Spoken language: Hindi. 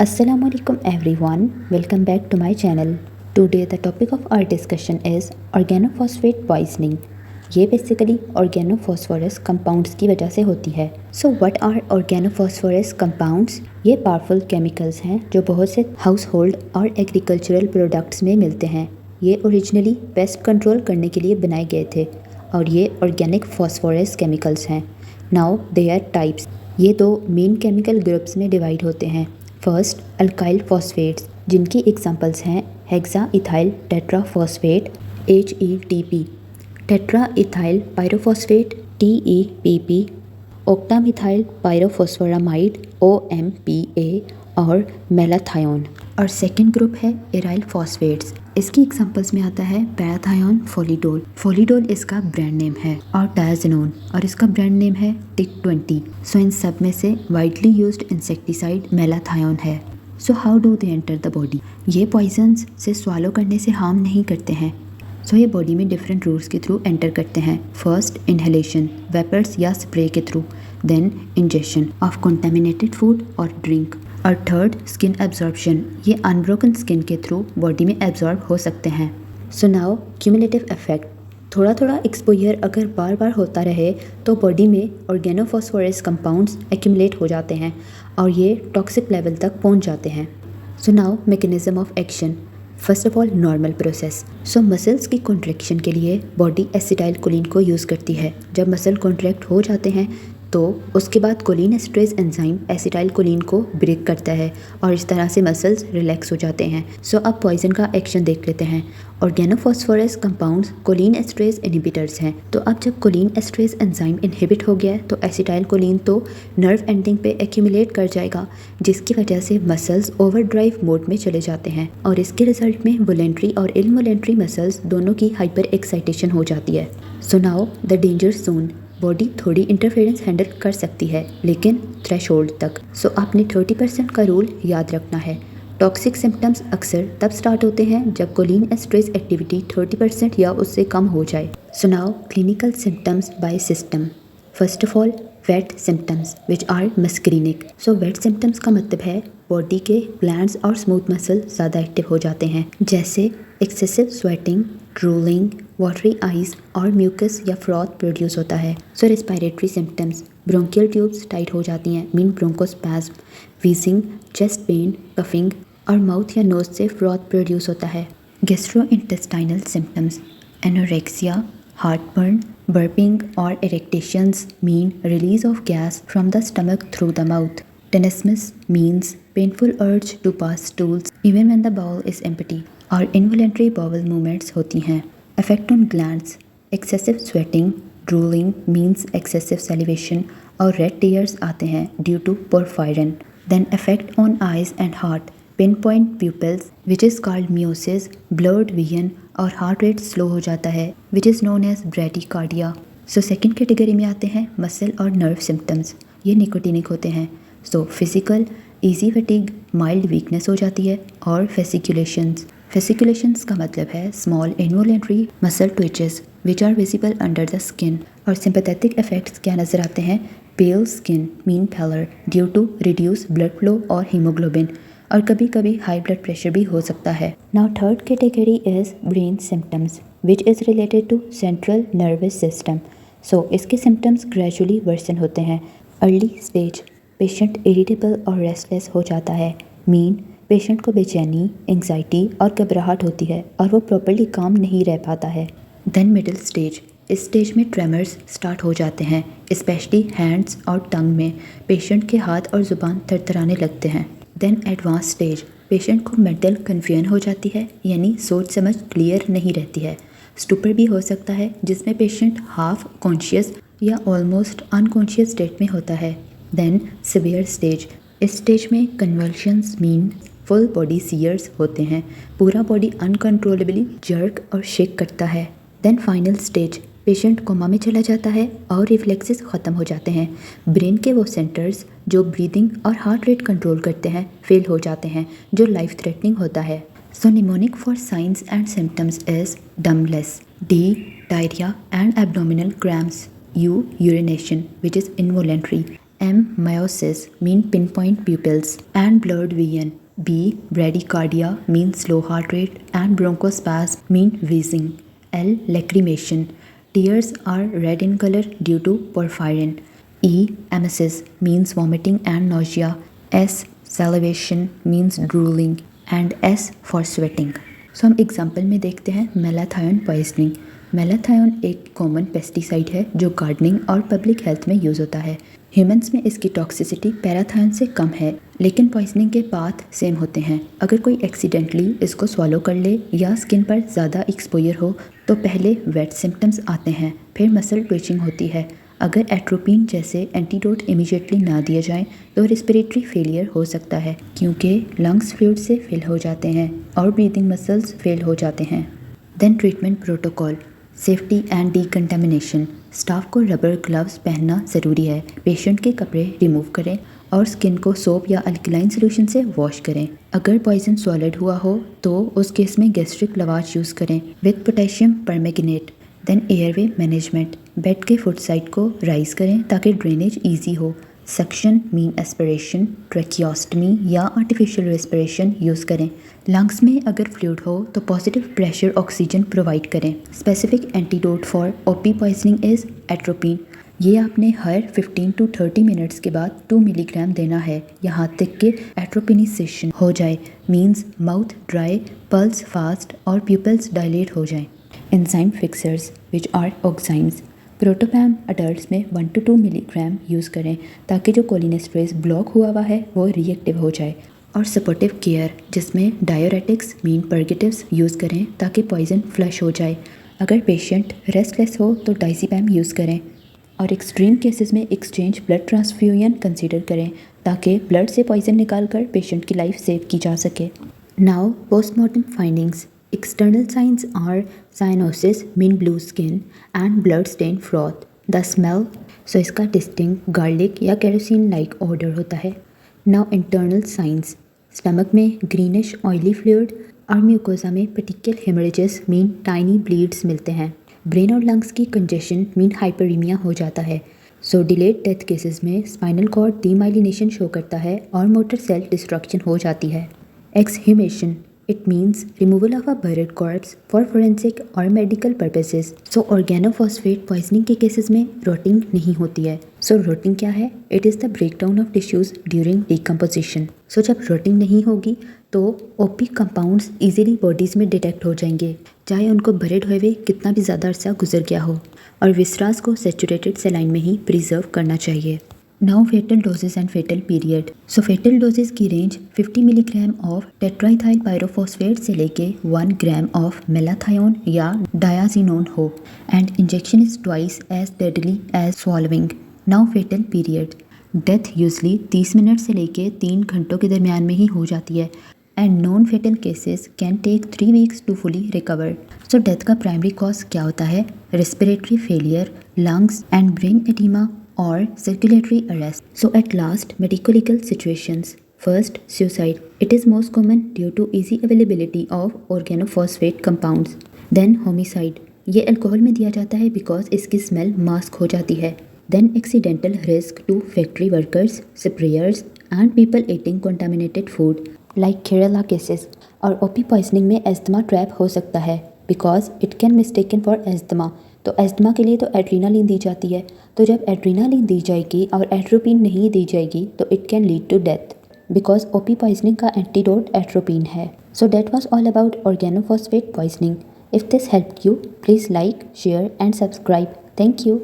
Assalamualaikum everyone, welcome back to my channel. Today the topic of our discussion is organophosphate poisoning. ये बेसिकली ऑर्गेनोफॉस्फोरस कंपाउंड्स की वजह से होती है. So what are organophosphorus compounds? ये पावरफुल केमिकल्स हैं जो बहुत से हाउस होल्ड और एग्रीकल्चरल प्रोडक्ट्स में मिलते हैं. ये ओरिजिनली पेस्ट कंट्रोल करने के लिए बनाए गए थे और ये ऑर्गेनिक फॉस्फोरस केमिकल्स हैं. Now they are types. ये दो मेन केमिकल ग्रुप्स में डिवाइड होते हैं. फर्स्ट, अल्काइल फॉस्फेट्स, जिनकी एग्जांपल्स हैं hexa ethyl tetraphosphate HETP, tetra ethyl pyrophosphate TEPP, octamethyl pyrophosphoramide OMPA और मेलाथायोन. और सेकेंड ग्रुप है एराइल फॉस्फेट्स. इसकी एग्जांपल्स में आता है पैराथायोन फोलिडोल. फोलिडोल इसका ब्रांड नेम है, और डायाजिनोन, और इसका ब्रांड नेम है TIC20. सो इन सब में से वाइडली यूज्ड इंसेक्टिसाइड मेलाथायोन है. So how do they enter the body? ये पॉइजन्स से स्वालो करने से हार्म नहीं करते हैं. सो ये बॉडी में डिफरेंट रूट्स के थ्रू एंटर करते हैं. फर्स्ट, इनहेलेशन, वेपर्स या स्प्रे के through. Then injection of contaminated food और ड्रिंक. और थर्ड, स्किन एब्जॉर्प्शन. ये अनब्रोकन स्किन के थ्रू बॉडी में एब्जॉर्ब हो सकते हैं. So now cumulative effect. थोड़ा थोड़ा एक्सपोजर अगर बार बार होता रहे तो बॉडी में ऑर्गेनोफॉस्फोरस कंपाउंड्स एक्यूमुलेट हो जाते हैं और ये टॉक्सिक लेवल तक पहुंच जाते हैं. So now mechanism of action. First of all, normal process. So muscles की कॉन्ट्रैक्शन के लिए बॉडी एसिटाइल कोलिन को यूज़ करती है. जब मसल कॉन्ट्रैक्ट हो जाते हैं तो उसके बाद cholinesterase enzyme acetylcholine को ब्रेक करता है और इस तरह से मसल्स रिलैक्स हो जाते हैं. सो अब पॉइजन का एक्शन देख लेते हैं. Organophosphorus compounds cholinesterase inhibitors हैं. तो अब जब कोलिन एस्ट्रेज एंजाइम इनहिबिट हो गया तो एसिटाइल कोलिन तो नर्व एंडिंग पे एक्यूमुलेट कर जाएगा, जिसकी वजह से मसल्स ओवरड्राइव मोड में चले जाते हैं और इसके रिजल्ट में वोलेंट्री और इनवोलेंट्री मसल्स दोनों की हाइपर एक्साइटेशन हो जाती है. So now the danger zone. Body थोड़ी इंटरफेरेंस हैंडल कर सकती है, लेकिन थ्रेशोल्ड तक. सो आपने 30% का रूल याद रखना है. टॉक्सिक सिम्टम्स अक्सर तब स्टार्ट होते हैं जब कोलिन एस्ट्रेज एक्टिविटी 30% या उससे कम हो जाए. So now clinical symptoms by system. First of all, wet symptoms which are muscarinic. So wet symptoms का मतलब है बॉडी के ग्लैंड्स और स्मूथ मसल ज़्यादा एक्टिव हो जाते हैं, जैसे excessive sweating, drooling, watery eyes और म्यूकस या फ्रॉथ प्रोड्यूस होता है. So respiratory symptoms. Bronchial tubes tight हो जाती हैं, mean bronchospasm, wheezing, chest pain, coughing और माउथ या नोज से फ्रॉथ प्रोड्यूस होता है. Gastrointestinal symptoms. Anorexia, heartburn, burping or erections mean release of gas from the stomach through the mouth. Tenesmus means painful urge to pass stools even when the bowel is empty. और involuntary bowel movements होती हैं. Effect on glands. Excessive sweating, drooling means excessive salivation और red tears आते हैं due to porphyrin. Then effect on eyes and heart. Pinpoint pupils which is called meiosis, blurred vision और हार्ट रेट स्लो हो जाता है which is known as bradycardia. So second category में आते हैं मसल और नर्व सिम्टम्स. ये निकोटिनिक होते हैं. So physical, easy fatigue, mild weakness हो जाती है और फेसिकुलेशंस. फेसिकुलेशंस का मतलब है small involuntary muscle twitches which are visible under the skin. और सिंपैथेटिक इफेक्ट्स क्या नज़र आते हैं? Pale skin, mean pallor due to reduce blood flow और हीमोग्लोबिन, और कभी कभी हाई ब्लड प्रेशर भी हो सकता है. Now third category is brain symptoms which is related to central nervous system. So इसके सिम्टम्स ग्रेजुअली वर्सन होते हैं. अर्ली स्टेज, पेशेंट इरिटेबल और रेस्टलेस हो जाता है, मीन पेशेंट को बेचैनी, एंग्जाइटी और घबराहट होती है और वो प्रॉपर्ली काम नहीं रह पाता है. Then middle stage. इस स्टेज में ट्रेमर्स स्टार्ट हो जाते हैं, स्पेशली हैंड्स और टंग में. पेशेंट के हाथ और ज़ुबान थरथराने लगते हैं. Then advance stage. पेशेंट को मेंटल कन्फ्यूजन हो जाती है, यानी सोच समझ क्लियर नहीं रहती है. स्टूपर भी हो सकता है जिसमें पेशेंट हाफ कॉन्शियस या ऑलमोस्ट अनकॉन्शियस स्टेट में होता है. Then severe stage. इस स्टेज में convulsions mean full body seizures होते हैं, पूरा बॉडी अनकंट्रोलेबली जर्क और शेक करता है. Then final stage. Patient coma में चला जाता है और रिफ्लेक्सेस ख़त्म हो जाते हैं. ब्रेन के वो सेंटर्स जो ब्रीदिंग और हार्ट रेट कंट्रोल करते हैं फेल हो जाते हैं, जो लाइफ थ्रेटनिंग होता है. So mnemonic for signs and symptoms is dumbness, D diarrhoea and abdominal cramps, U urination which is involuntary, M. Meiosis mean pinpoint pupils and blurred vision. B. Bradycardia mean slow heart rate and bronchospasm mean wheezing. L. Lacrimation. Tears are red in color due to porphyrin. E. Emesis means vomiting and nausea. S. Salivation means drooling. And S for sweating. सो हम एग्जाम्पल में देखते हैं मेलाथायोन पॉइजनिंग। मेलाथायोन एक कॉमन पेस्टिसाइड है जो गार्डनिंग और पब्लिक हेल्थ में यूज़ होता है। ह्यूमंस में इसकी टॉक्सिसिटी पैराथायोन से कम है, लेकिन पॉइजनिंग के पाथ सेम होते हैं। अगर कोई एक्सीडेंटली इसको स्वॉलो कर ले या स्किन पर ज़्यादा एक्सपोजर हो तो पहले वेट सिम्टम्स आते हैं, फिर मसल ट्विचिंग होती है। अगर एट्रोपिन जैसे एंटीडोट इमीडिएटली ना दिए जाएं तो रिस्पिरेटरी फेलियर हो सकता है, क्योंकि लंग्स फ्लूइड से फिल हो जाते हैं और ब्रीदिंग मसल्स फेल हो जाते हैं। Then treatment protocol, safety and decontamination. Staff को रबर ग्लव्स पहनना ज़रूरी है। पेशेंट के कपड़े रिमूव करें और स्किन को सोप या अल्कलाइन सोल्यूशन से वॉश करें। अगर पॉइजन सॉलिड हुआ हो तो उस केस में गैस्ट्रिक लवाज यूज़ करें with potassium permanganate. Then airway management, bed के फुट साइड को राइज करें ताकि ड्रेनेज ईजी हो। सक्शन मीन एस्पिरेशन, ट्रैकियोस्टमी या आर्टिफिशियल रेस्पिरेशन यूज़ करें। लंग्स में अगर फ्लूइड हो तो पॉजिटिव प्रेशर ऑक्सीजन प्रोवाइड करें। Specific antidote for OP poisoning is atropine. ये आपने हर 15 to 30 मिनट्स के बाद 2 मिलीग्राम देना है, यहाँ तक कि एट्रोपिनिसेशन हो जाए, means mouth dry, pulse fast और प्यूपल्स डायलेट हो जाएं। Enzyme fixers which are oximes. Protopam adults में 1 to 2 मिलीग्राम यूज़ करें ताकि जो कोलिनेस्ट्रेज ब्लॉक हुआ है वो रिएक्टिव हो जाए। और सपोर्टिव केयर जिसमें डायोरेटिक्स मीन पर्गेटिव्स यूज़ करें ताकि पॉइजन फ्लश हो जाए। अगर पेशेंट रेस्टलेस हो तो डाइजीपैम यूज़ करें और एक्सट्रीम केसेस में एक्सचेंज ब्लड ट्रांसफ्यूजन कंसीडर करें ताकि ब्लड से पॉइजन निकालकर पेशेंट की लाइफ सेव की जा सके। Now postmortem findings. External signs are cyanosis, mean blue skin, and blood stained froth. The smell, so इसका distinct garlic या kerosene like odor होता है। Now internal signs, stomach में greenish oily fluid और mucosa में petechial hemorrhages mean tiny bleeds मिलते हैं। Brain और lungs की congestion mean hyperemia हो जाता है। So delayed death cases में spinal cord demyelination शो करता है और motor cell destruction हो जाती है। Exhumation, it means removal of a buried corpse for forensic or medical purposes. So organophosphate poisoning के cases में rotting नहीं होती है। So rotting क्या है? It is the breakdown of tissues during decomposition. So जब rotting नहीं होगी तो OP compounds easily bodies में detect हो जाएंगे, चाहे उनको buried हुए हुए कितना भी ज़्यादा अरसा गुजर गया हो, और विसरास को saturated saline में ही preserve करना चाहिए। Now fatal doses and fatal period. So fatal doses की range 50 milligram of tetraethyl pyrophosphate से लेके 1 ग्राम ऑफ मेलाथायोन या डायाजिनोन हो, and injection is twice as deadly as swallowing. Now fatal period. Death usually 30 minute से लेके 3 घंटों के दरमियान में ही हो जाती है, and non fatal cases can take 3 weeks to fully recover. So death का प्राइमरी कॉज क्या होता है? Respiratory failure, lungs and brain oedema or circulatory arrest. So at last, medical situations. First, suicide. It is most common due to easy availability of organophosphate compounds. Then homicide. ये अल्कोहल में दिया जाता है because इसकी स्मेल मास्क हो जाती है. Then accidental risk to factory workers, sprayers and people eating contaminated food like Kerala cases. और OP poisoning में asthma trap हो सकता है because it can mistaken for asthma. तो एस्थमा के लिए तो एड्रीनालिन दी जाती है, तो जब एड्रीनालिन दी जाएगी और एट्रोपिन नहीं दी जाएगी तो it can lead to death because OP poisoning का एंटीडोट एट्रोपिन है। So that was all about organophosphate poisoning. If this helped you, please like, share and subscribe. Thank you.